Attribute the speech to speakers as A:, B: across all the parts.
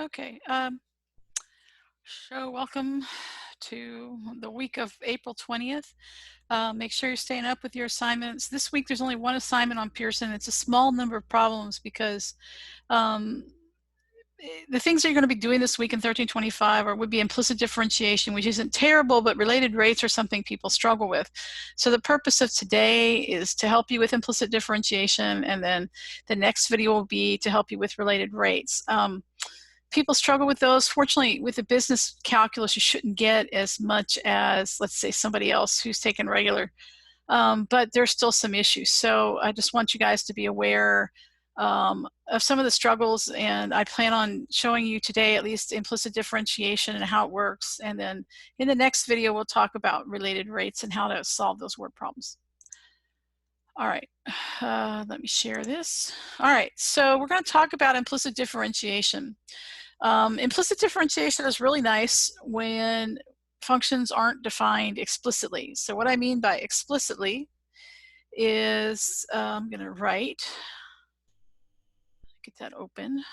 A: Okay, so welcome to the week of April 20th. Make sure you're staying up with your assignments. This week there's only one assignment on Pearson. It's a small number of problems because um, the things that you're going to be doing this week in 1325 would be implicit differentiation, which isn't terrible, but related rates are something people struggle with. So the purpose of today is to help you with implicit differentiation, and then the next video will be to help you with related rates. People struggle with those. Fortunately, with the business calculus, you shouldn't get as much as, let's say, somebody else who's taken regular. But there's still some issues. So I just want you guys to be aware of some of the struggles, and I plan on showing you today at least implicit differentiation and how it works. And then in the next video, we'll talk about related rates and how to solve those word problems. All right, let me share this. All right, so we're going to talk about implicit differentiation. Implicit differentiation is really nice when functions aren't defined explicitly. So what I mean by explicitly is I'm going to write, get that open.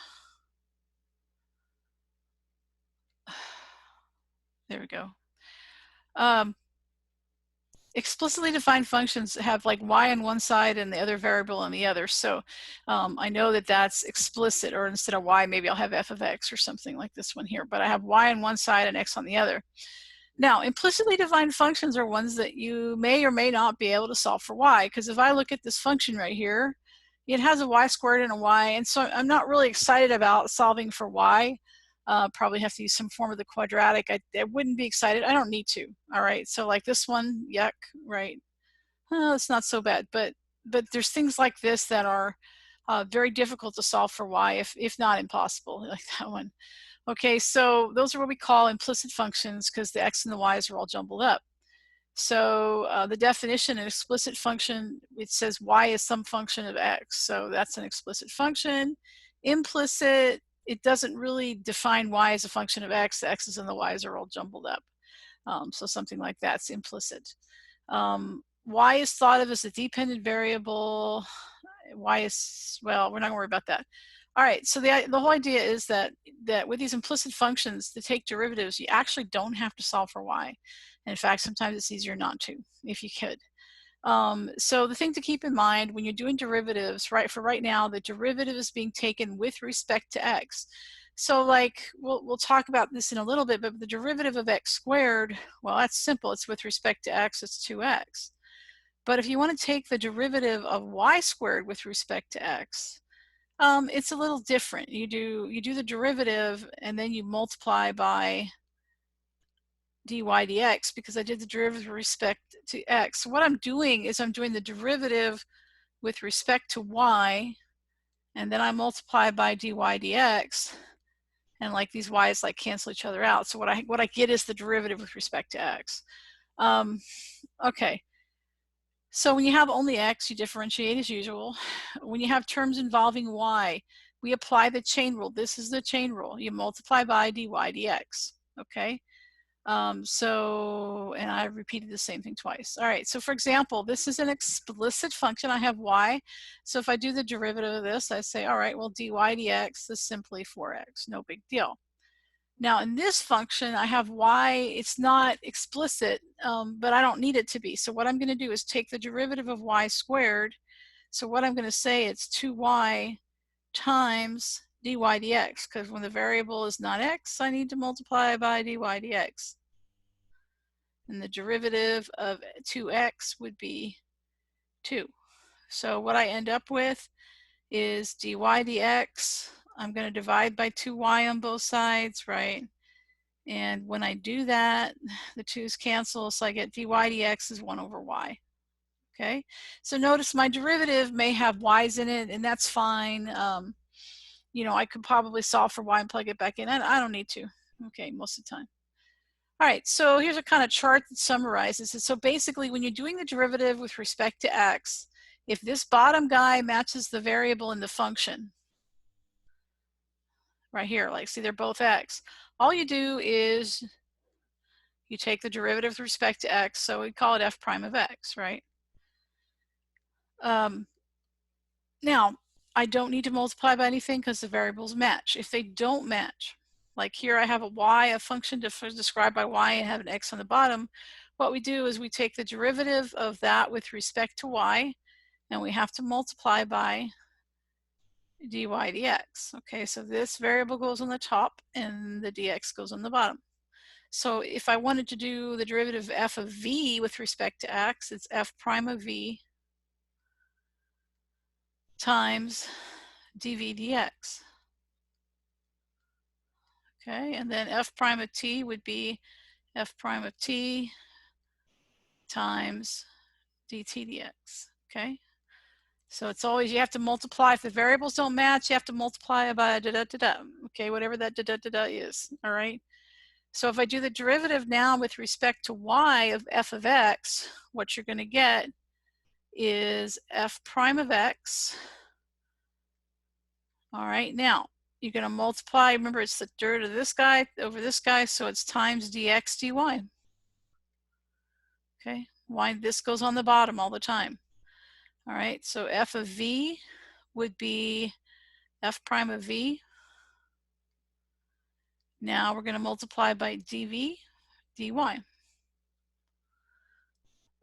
A: There we go. Explicitly defined functions have like y on one side and the other variable on the other. So I know that that's explicit, or instead of y, maybe I'll have f of x or something like this one here, but I have y on one side and x on the other. Now, implicitly defined functions are ones that you may or may not be able to solve for y, because if I look at this function right here, it has a y squared and a y, and so I'm not really excited about solving for y. Probably have to use some form of the quadratic. I wouldn't be excited. I don't need to. All right, so like this one, yuck, right? Oh, it's not so bad, but there's things like this that are very difficult to solve for y, if not impossible, like that one. Okay, so those are what we call implicit functions because the x and the y's are all jumbled up. So the definition, an explicit function, it says y is some function of x. So that's an explicit function. Implicit, it doesn't really define y as a function of x. The x's and the y's are all jumbled up. So something like that's implicit. Y is thought of as a dependent variable. Y is, well, we're not going to worry about that. All right, so the whole idea is that with these implicit functions, to take derivatives, you actually don't have to solve for y. And in fact, sometimes it's easier not to, if you could. So the thing to keep in mind when you're doing derivatives, right, for right now, the derivative is being taken with respect to x. So like, we'll talk about this in a little bit, but the derivative of x squared, well, that's simple. It's with respect to x, it's 2x. But if you want to take the derivative of y squared with respect to x, it's a little different. You do the derivative and then you multiply by dy dx, because I did the derivative with respect to x. So what I'm doing is I'm doing the derivative with respect to y, and then I multiply by dy dx, and like these y's like cancel each other out. So what I get is the derivative with respect to x. Okay. So when you have only x, you differentiate as usual. When you have terms involving y, we apply the chain rule. This is the chain rule. You multiply by dy dx, okay? And I repeated the same thing twice. All right, so for example, this is an explicit function. I have y. So if I do the derivative of this, I say, all right, well, dy dx is simply 4x, no big deal. Now in this function, I have y, it's not explicit, but I don't need it to be. So what I'm going to do is take the derivative of y squared. So what I'm going to say, it's 2y times dy dx, because when the variable is not x, I need to multiply by dy dx. And the derivative of 2x would be 2. So what I end up with is dy dx. I'm going to divide by 2y on both sides, right? And when I do that, the 2's cancel, so I get dy dx is 1 over y. Okay, so notice my derivative may have y's in it, and that's fine. You know, I could probably solve for y and plug it back in. I don't need to, okay, most of the time. All right, so here's a kind of chart that summarizes it. So basically, when you're doing the derivative with respect to x, if this bottom guy matches the variable in the function, right here, like see they're both x, all you do is you take the derivative with respect to x, so we call it f prime of x, right? Now, I don't need to multiply by anything because the variables match. If they don't match, like here I have a y, a function described by y, and have an x on the bottom, what we do is we take the derivative of that with respect to y, and we have to multiply by dy dx. Okay, so this variable goes on the top and the dx goes on the bottom. So if I wanted to do the derivative of f of v with respect to x, it's f prime of v times dv dx. Okay, and then f prime of t would be f prime of t times dt dx. Okay, so it's always, you have to multiply. If the variables don't match, you have to multiply by da da da da. Okay, whatever that da da da da is. All right. So if I do the derivative now with respect to y of f of x, what you're going to get is f prime of x. All right, now you're going to multiply. Remember, it's the derivative of this guy over this guy, so it's times dx dy. Okay, why this goes on the bottom all the time. All right, so f of v would be f prime of v. Now we're going to multiply by dv dy.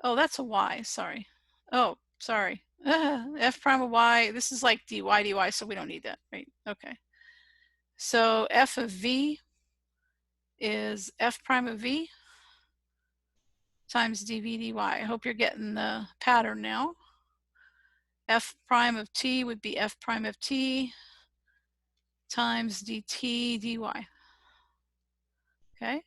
A: Oh, that's a y, sorry. Oh, sorry. F prime of y, this is like dy dy, so we don't need that, right? Okay. So f of v is f prime of v times dv dy. I hope you're getting the pattern now. F prime of t would be f prime of t times dt dy. Okay,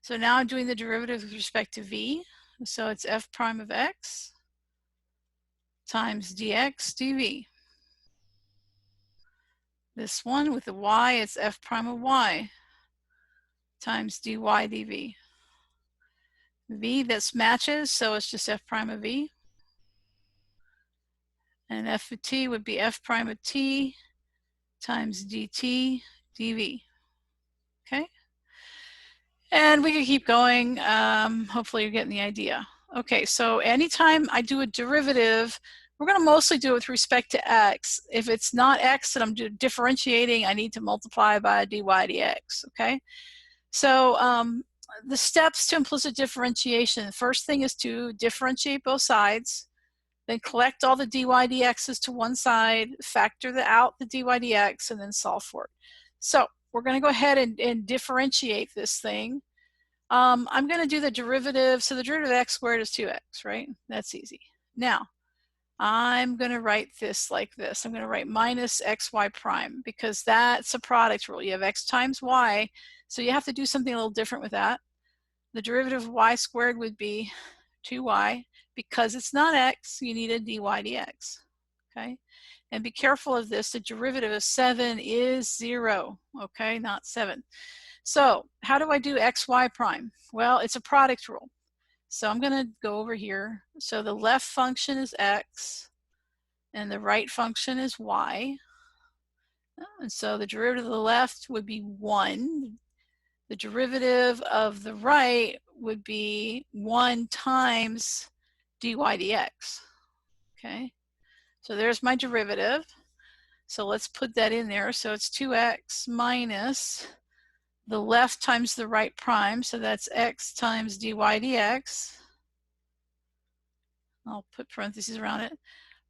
A: so now I'm doing the derivative with respect to v. So it's f prime of x times dx dv. This one with the y, it's f prime of y times dy dv. V, this matches, so it's just f prime of v. And f of t would be f prime of t times dt dv. Okay, and we can keep going. Hopefully you're getting the idea. Okay, so anytime I do a derivative, we're going to mostly do it with respect to x. If it's not x that I'm differentiating, I need to multiply by dy dx. Okay, so the steps to implicit differentiation. The first thing is to differentiate both sides, then collect all the dy dx's to one side, factor out the dy dx, and then solve for it. So we're going to go ahead and differentiate this thing. I'm going to do the derivative. So the derivative of x squared is 2x, right? That's easy. Now, I'm going to write this like this. I'm going to write minus xy prime because that's a product rule. You have x times y, so you have to do something a little different with that. The derivative of y squared would be 2y. Because it's not x, you need a dy dx. Okay, and be careful of this. The derivative of 7 is 0. Okay, not 7. So how do I do xy prime? Well, it's a product rule. So I'm going to go over here. So the left function is x, and the right function is y. And so the derivative of the left would be 1. The derivative of the right would be 1 times dy dx. Okay, so there's my derivative. So let's put that in there. So it's 2x minus the left times the right prime. So that's x times dy dx. I'll put parentheses around it.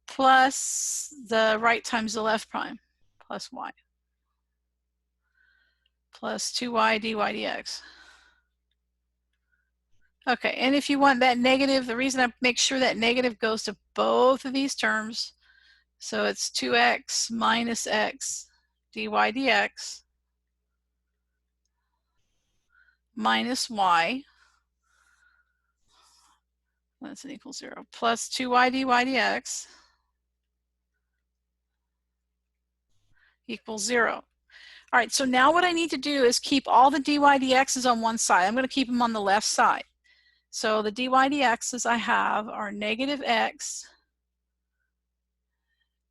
A: Plus the right times the left prime, plus y. Plus 2y dy dx. Okay, and if you want that negative, the reason I make sure that negative goes to both of these terms, so it's 2x minus x dy dx minus y, that's an equal 0, plus 2y dy dx equals 0. All right, so now what I need to do is keep all the dy dx's on one side. I'm going to keep them on the left side. So the dy dx's I have are negative x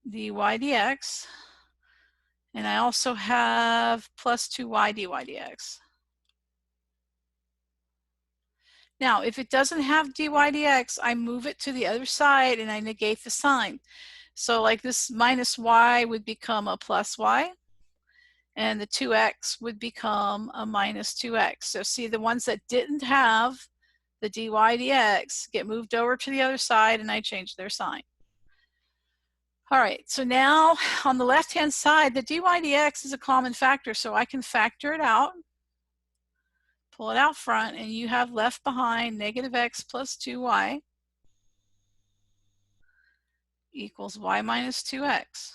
A: dy dx, and I also have plus 2y dy dx. Now, if it doesn't have dy dx, I move it to the other side and I negate the sign. So like this minus y would become a plus y, and the 2x would become a minus 2x. So see, the ones that didn't have the dy dx get moved over to the other side, and I change their sign. All right, so now on the left-hand side, the dy dx is a common factor, so I can factor it out, pull it out front, and you have left behind negative x plus 2y equals y minus 2x.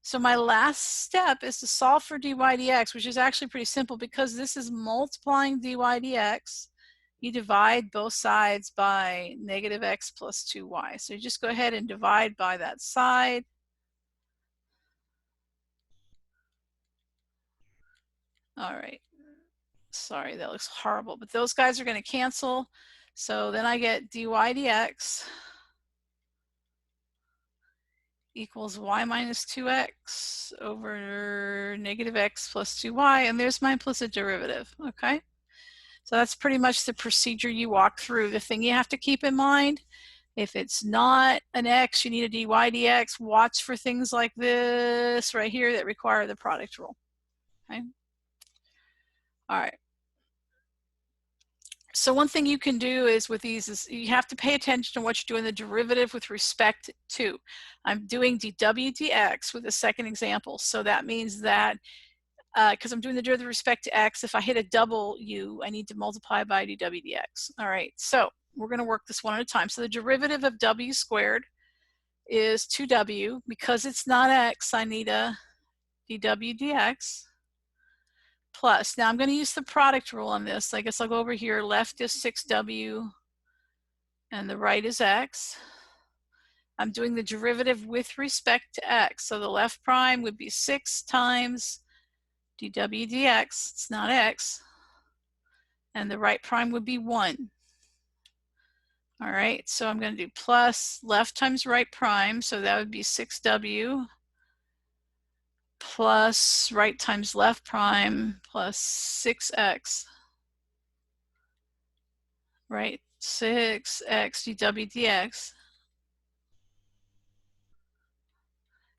A: So my last step is to solve for dy dx, which is actually pretty simple because this is multiplying dy dx. You divide both sides by negative x plus 2y. So you just go ahead and divide by that side. All right. Sorry, that looks horrible, but those guys are going to cancel. So then I get dy dx equals y minus 2x over negative x plus 2y, and there's my implicit derivative, okay? So that's pretty much the procedure you walk through. The thing you have to keep in mind, if it's not an x, you need a dy dx. Watch for things like this right here that require the product rule, okay? All right. So one thing you can do is with these is you have to pay attention to what you're doing the derivative with respect to. I'm doing dw dx with the second example. So that means that because I'm doing the derivative with respect to x, if I hit a double u, I need to multiply by dw dx. All right, so we're going to work this one at a time. So the derivative of w squared is 2w. Because it's not x, I need a dw dx. Plus, now I'm going to use the product rule on this. I guess I'll go over here. Left is 6w and the right is x. I'm doing the derivative with respect to x. So the left prime would be 6 times dw dx. It's not x. And the right prime would be 1. All right, so I'm going to do plus left times right prime. So that would be 6w plus right times left prime plus 6x. Right, 6x dw dx.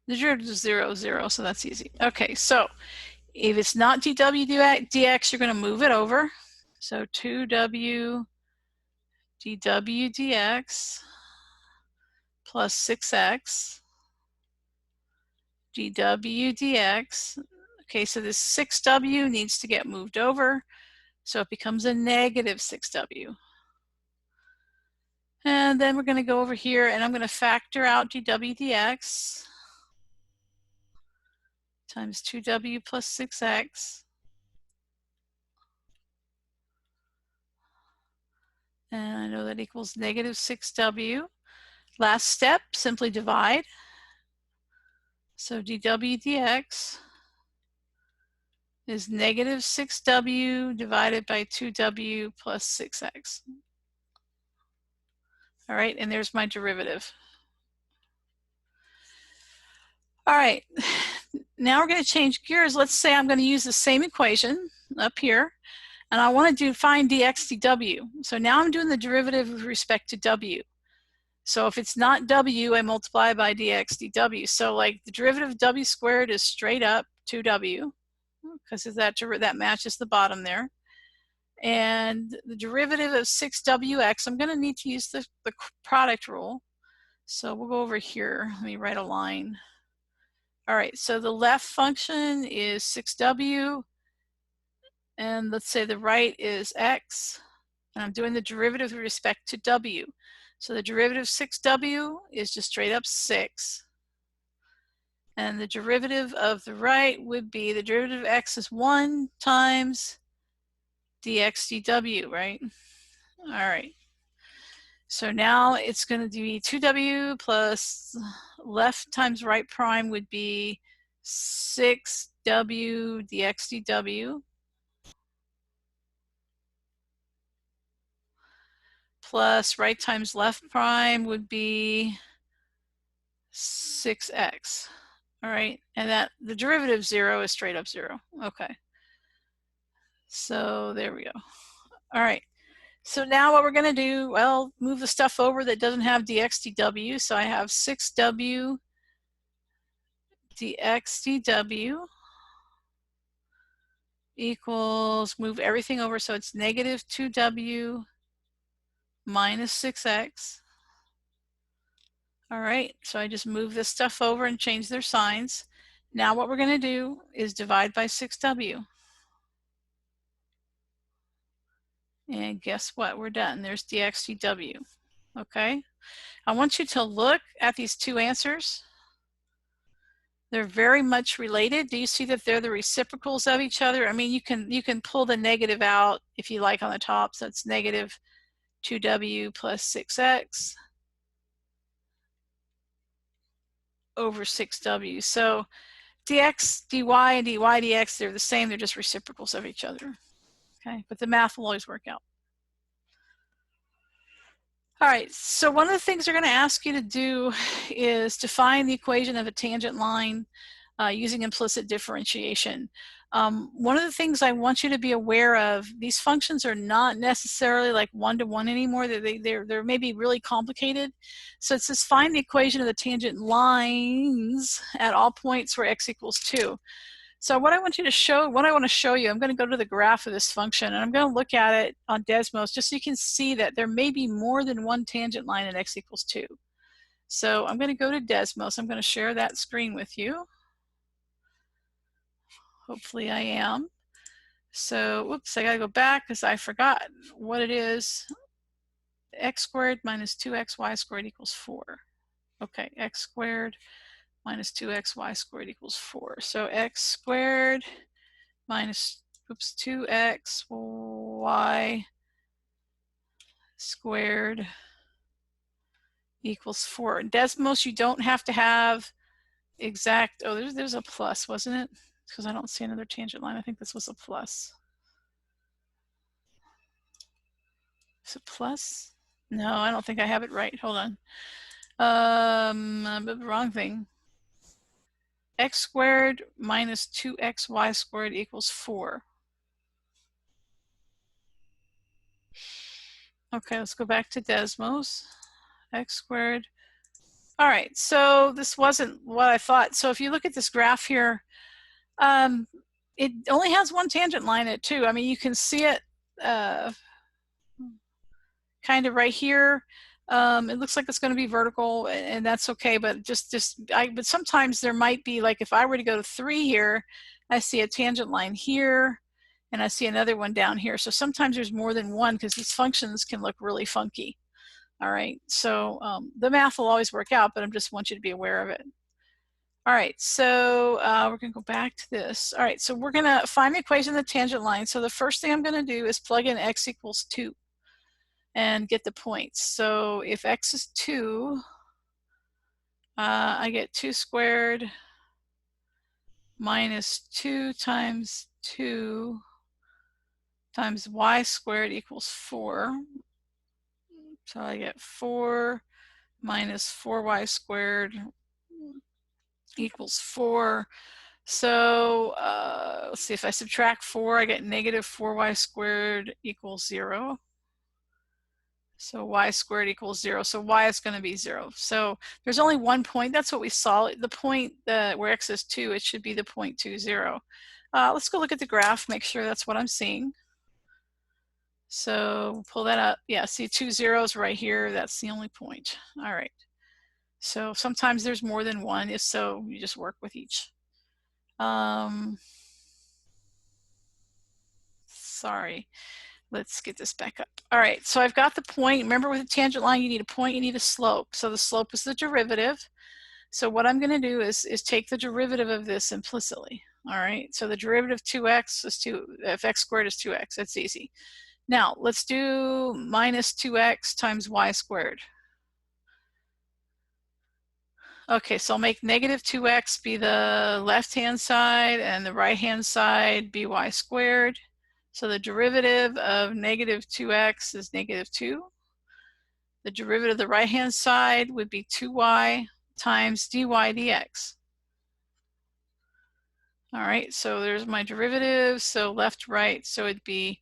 A: The derivative is 0, 0, so that's easy. Okay, so if it's not dw dx, you're going to move it over. So 2w dw dx plus 6x dw dx. Okay, so this 6w needs to get moved over, so it becomes a negative 6w. And then we're going to go over here, and I'm going to factor out dw dx times 2w plus 6x. And I know that equals negative 6w. Last step, simply divide. So dw dx is negative 6w divided by 2w plus 6x. All right, and there's my derivative. All right, now we're going to change gears. Let's say I'm going to use the same equation up here, and I want to find dx dw. So now I'm doing the derivative with respect to w. So if it's not w, I multiply by dx dw. So like the derivative of w squared is straight up 2w, because that matches the bottom there. And the derivative of 6wx, I'm going to need to use the product rule. So we'll go over here. Let me write a line. All right, so the left function is 6w, and let's say the right is x, and I'm doing the derivative with respect to w. So the derivative of 6w is just straight up 6. And the derivative of the right would be, the derivative of x is 1 times dx dw, right? All right. So now it's going to be 2w plus left times right prime would be 6w dx dw plus right times left prime would be 6x. All right, and that the derivative of 0 is straight up 0. Okay. So there we go. All right. So now what we're going to do, well, move the stuff over that doesn't have dx dw. So I have 6w dx dw equals, move everything over, so it's negative 2w minus 6x. All right, so I just move this stuff over and change their signs. Now what we're going to do is divide by 6w. And guess what? We're done. There's dx dw. Okay, I want you to look at these two answers. They're very much related. Do you see that they're the reciprocals of each other? I mean, you can pull the negative out if you like on the top. So it's negative 2w plus 6x over 6w. So dx dy and dy dx, they're the same. They're just reciprocals of each other. Okay, but the math will always work out. All right, so one of the things they're going to ask you to do is to find the equation of a tangent line using implicit differentiation. One of the things I want you to be aware of, these functions are not necessarily like one-to-one anymore. They're maybe really complicated. So it says find the equation of the tangent lines at all points where x equals 2. So what I want to show you, I'm going to go to the graph of this function and I'm going to look at it on Desmos just so you can see that there may be more than one tangent line at x equals 2. So I'm going to go to Desmos. I'm going to share that screen with you. Hopefully I am. So, whoops, I got to go back because I forgot what it is. X squared minus 2xy squared equals 4. Okay, x squared minus 2xy squared equals 4. So x squared minus, oops, 2xy squared equals 4. In Desmos, you don't have to have exact, oh, there's a plus, wasn't it? Because I don't see another tangent line. I think this was a plus. Is it plus? No, I don't think I have it right. Hold on. But the wrong thing. X squared minus 2xy squared equals 4. Okay, let's go back to Desmos. X squared. All right, so this wasn't what I thought. So if you look at this graph here, it only has one tangent line at 2. I mean, you can see it kind of right here. It looks like it's going to be vertical, and that's okay. But but sometimes there might be, like if I were to go to 3 here, I see a tangent line here, and I see another one down here. So sometimes there's more than one because these functions can look really funky. All right, so the math will always work out, but I just want you to be aware of it. All right, so we're going to go back to this. All right, so we're going to find the equation of the tangent line. So the first thing I'm going to do is plug in x equals 2 and get the points. So if x is 2, I get 2 squared minus 2 times 2 times y squared equals 4. So I get 4 minus 4y squared equals 4. So let's see, if I subtract 4, I get negative 4y squared equals 0. So y squared equals 0. So y is going to be 0. So there's only one point. That's what we saw. The point where x is 2, it should be the point 2, 0. Let's go look at the graph, make sure that's what I'm seeing. So pull that up. Yeah, see 2 zeros right here. That's the only point. All right. So sometimes there's more than one. If so, you just work with each. Sorry. Let's get this back up. All right, so I've got the point. Remember, with a tangent line, you need a point, you need a slope. So the slope is the derivative. So what I'm going to do is take the derivative of this implicitly. All right, so the derivative of 2x is 2, if x squared is 2x, that's easy. Now, let's do minus 2x times y squared. Okay, so I'll make negative 2x be the left-hand side and the right-hand side be y squared. So the derivative of negative 2x is negative 2. The derivative of the right-hand side would be 2y times dy dx. All right, so there's my derivative. So left, right, so it'd be,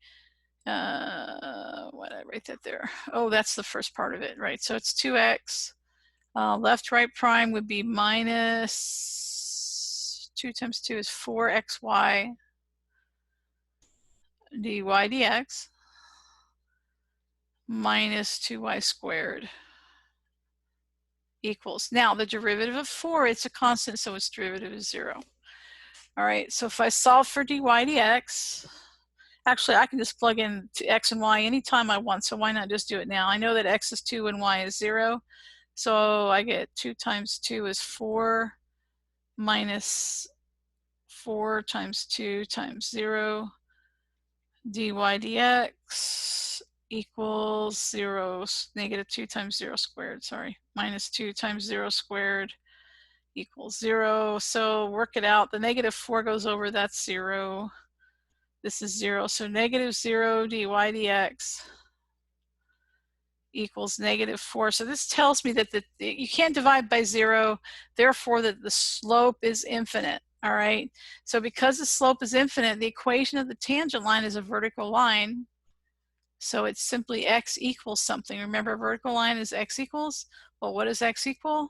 A: what did I write that there? Oh, that's the first part of it, right? So it's 2x. Left, right prime would be minus 2 times 2 is 4xy dy dx minus 2y squared equals. Now the derivative of 4, it's a constant, so its derivative is 0. All right, so if I solve for dy dx, actually I can just plug in to x and y anytime I want, so why not just do it now? I know that x is 2 and y is 0, so I get 2 times 2 is 4 minus 4 times 2 times 0 dy dx equals 0, negative 2 times 0 squared, sorry, minus 2 times 0 squared equals 0. So work it out. The negative 4 goes over, that's 0. This is 0. So negative 0 dy dx equals negative 4. So this tells me that you can't divide by 0, therefore that the slope is infinite. All right. So because the slope is infinite, the equation of the tangent line is a vertical line. So it's simply x equals something. Remember, a vertical line is x equals. Well, what does x equal?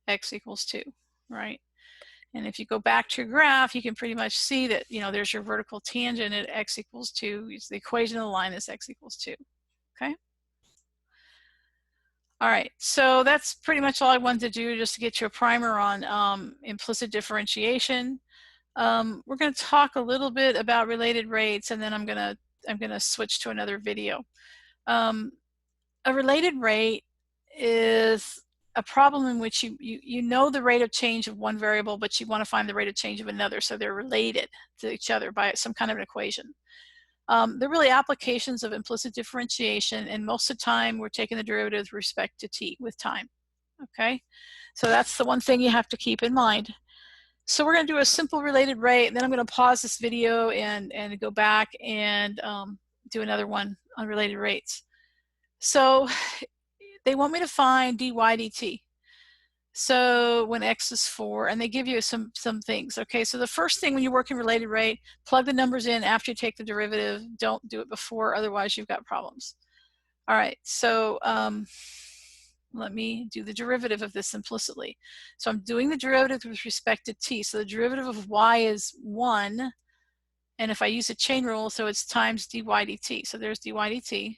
A: X equals 2, right? And if you go back to your graph, you can pretty much see that, you know, there's your vertical tangent at x equals 2. The equation of the line is x equals 2. Okay. All right, so that's pretty much all I wanted to do, just to get you a primer on implicit differentiation. We're going to talk a little bit about related rates, and then I'm gonna switch to another video. A related rate is a problem in which you know the rate of change of one variable, but you want to find the rate of change of another, so they're related to each other by some kind of an equation. They're really applications of implicit differentiation, and most of the time we're taking the derivative with respect to t with time. Okay, so that's the one thing you have to keep in mind. So we're going to do a simple related rate, and then I'm going to pause this video and go back and do another one on related rates. So they want me to find dy dt. So when x is 4, and they give you some things. Okay, so the first thing when you're working related rate, plug the numbers in after you take the derivative. Don't do it before, otherwise you've got problems. All right, so let me do the derivative of this implicitly. So I'm doing the derivative with respect to t. So the derivative of y is 1, and if I use a chain rule, so it's times dy dt. So there's dy dt.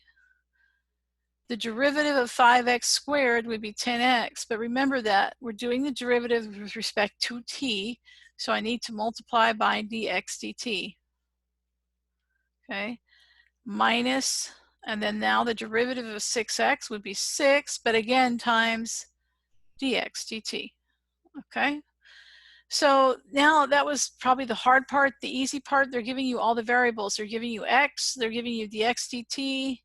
A: The derivative of 5x squared would be 10x, but remember that we're doing the derivative with respect to t, so I need to multiply by dx dt. Okay, minus, and then now the derivative of 6x would be 6, but again times dx dt. Okay, so now that was probably the hard part. The easy part, they're giving you all the variables. They're giving you x, they're giving you dx dt.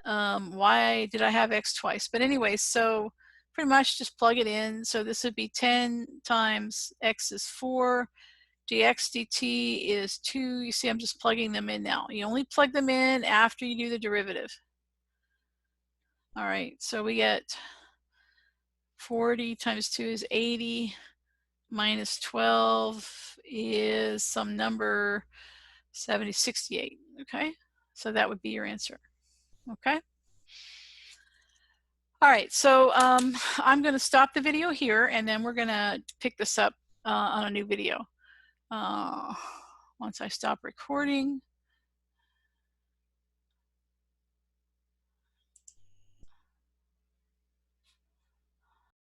A: Why did I have x twice? But anyway, so pretty much just plug it in. So this would be 10 times x is 4, dx dt is 2. You see, I'm just plugging them in now. You only plug them in after you do the derivative. All right, so we get 40 times 2 is 80, minus 12 is some number, 68. Okay, so that would be your answer. Okay. All right, so I'm going to stop the video here, and then we're going to pick this up on a new video. Once I stop recording.